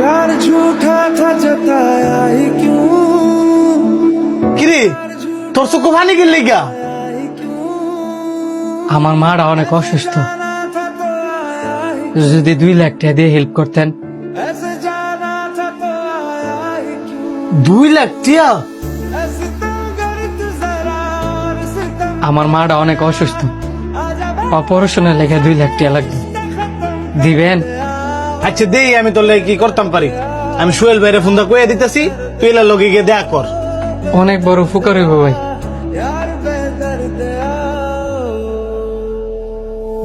प्यार झूठा था जताया ही क्यों কিরে তোর চোখে পানি গেলি গা? আমার মাটা অনেক অসুস্থ, যদি 2 লাখ টাকা দিয়ে হেল্প করতেন। ऐसे जाना था तो आया ही क्यों 2 লাখ টিয়া? ऐसे तुम करते जरा और सितम আমার মাটা অনেক অসুস্থ, आजा অপারেশনের লেগে 2 লাখ টাকা লাগবে, দিবেন? আচ্ছা দেই, আমি তোর লাগি কি করতাম পারি। আমি সোহেল ভাইরে ফোন দা কইয়া দিতেছি, তুই এলা লগে গিয়ে দেখা কর। অনেক বড় উপকার হইব ভাই। यार बेदर्द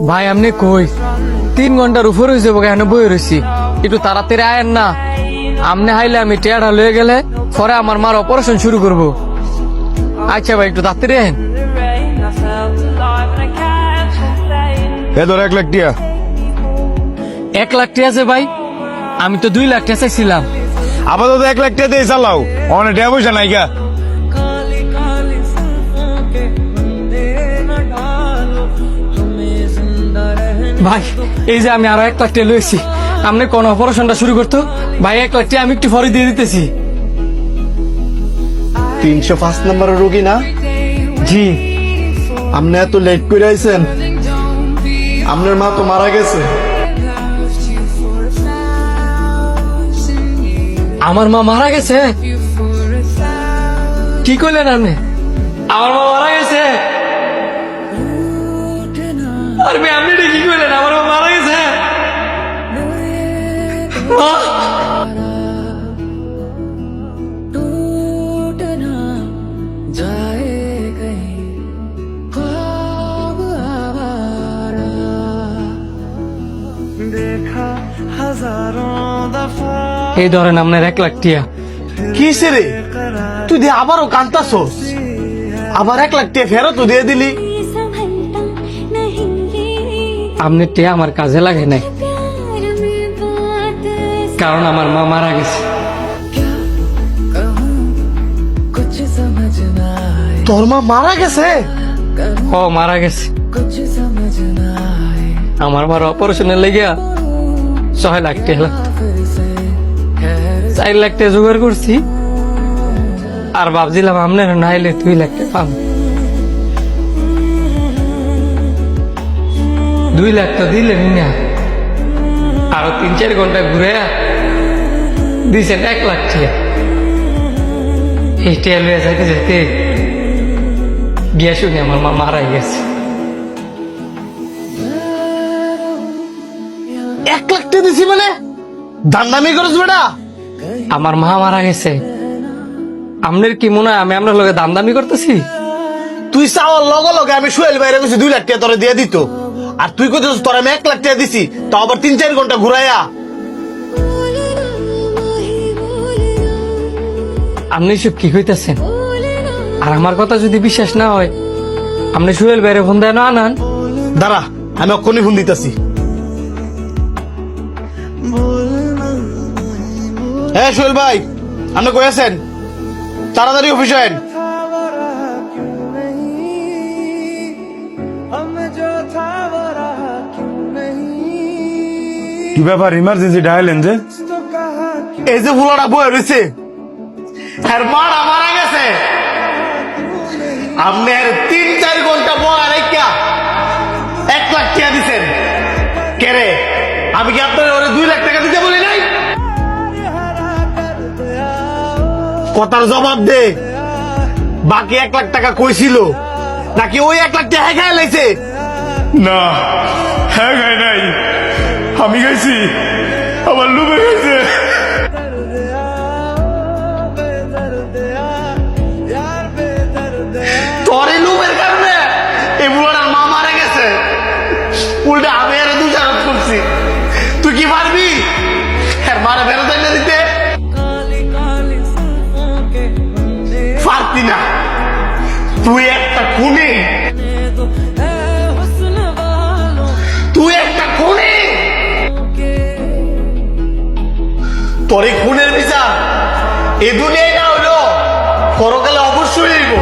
ভাই আপনি কই? 3 ঘন্টার উপর হয়েছে কেন বই রয়েছি, একটু তাড়াতাড়ি আয়েন না। আপনি হাইলে আমি টিয়াটা লয়ে গেলে পরে আমার মার অপারেশন শুরু করব। আচ্ছা ভাই একটু তাড়াতাড়ি আহেন। এ ধর 1 লাখ টিয়া। 1 লাখ টাকা আছে ভাই? আমি তো 2 লাখ টাকা চাইছিলাম। আপাতত 1 লাখ টিয়া দিয়ে চালাও, অনেক টাকা পয়সা নাই গা। काली काली जुल्फों के फंदे न डालो हमें जिंदा रहने ভাই এই যে আমি আরো 1 লাখ টাকা লইছি, আপনি কোন অপারেশনটা শুরু করতো ভাই? 1 লাখ টাকা আমি একটু পরে দিয়ে দিতেছি। 305 নম্বরের রোগী না? জি। আপনি এত লেট করে আইছেন, আপনার মা তো মারা গেছে। আমার মা মারা গেছে? কি কইলেন আপনি? আমার মা মারা গেছে? আর আপনি এটা কি কইলেন? আমার মা মারা গেছে? মা! टूटना जाए कहीं ख्वाब आवारा देखा हजारों दफा এই ধরেন আপনার 1 লাখ টিয়া। কিসে রে তুই দিয়ে আবারও কান্তাছস? আবার 1 লাখ টাকা ফেরত দিয়ে দিলি? संभलता नहीं আপনি টিয়া আমার কাজে লাগে নাই, प्यार में बात কারণ আমার মা মারা গেছে। क्या कहूँ कुछ समझ ना आए তোর মা मारा গেছে? ও মারা গেছে। कुछ समझ ना आए আমার মার অপারেশনের লেগে 6 লাখ টাকা লাগতো। फिर से खैर 4 লাখ টাকা জোগাড় করছি, আর ভাবছিলাম আপনার নাইলে 2 লাখ টাকা পাবো। 2 লাখ তো দিলেন না, আরো 3-4 ঘন্টা ঘুরে দিয়েছেন 1 লাখ টাকা। এই টেল হয়ে যাইতে যাইতে গিয়া শুনি আমার মা মারা গেছে। 1 লাখ টাকা দিছি মানে দান্দামি করছ বেটা? আমার মা মারা গেছে, আপনার কি মনে হয় আমি আপনার লগে দামদামি করতেছি? তুই চাওয়ার লগে লগে আমি সোহেল ভাইরে কইছি 2 লাখ টাকা তোরে দিয়ে দিত, আর তুই কইতেছিস তোর আমি 1 লাখ টাকা দিছি, তাও আবার 3-4 ঘন্টা ঘুরাইয়া। আপনি সব কি কইতেছেন? আর আমার কথা যদি বিশ্বাস না হয় আপনি সোহেল বাইরে ফোন দেয় না আনান। দাঁড়া, আমি অক্ষণই ফোন দিতেছি। হ্যাঁ সোহেল ভাই, আপনি কই আছেন? তাড়াতাড়ি অফিসে আইন। কি ব্যাপার, ইমার্জেন্সি ডায়ালেন যে? এই যে ফুলাটা বয়ে রয়েছে, আর মারা মারা গেছে। আপনি আর 3-4 ঘন্টা বয়া রেখা 1 লাখ টাকা দিছেন কে রে? আমি কি আপনার ওরে 2 লাখ টাকা দিতে বলি নাই? কথার জবাব দে। বাকি 1 লাখ টাকা কইছিল নাকি ওই 1 লাখ টাকা খাই লাইছে? না, হ্যাঁ গাই নাই, আমি গাইছি, আমার লুবে গেছে। তোর এই লোভের কারণে এই বুড়াটার মা মারা গেছে, উল্টা আমি আর দুজারত করছি। তুই কি পারবি আর মারা ফেরত এনে দিতে? পারতি না, তুই একটা খুনি, তুই একটা খুনি। তোর এই খুনের বিচার এ দুনিয়ায় না হলো পরকালে অবশ্যই হইব।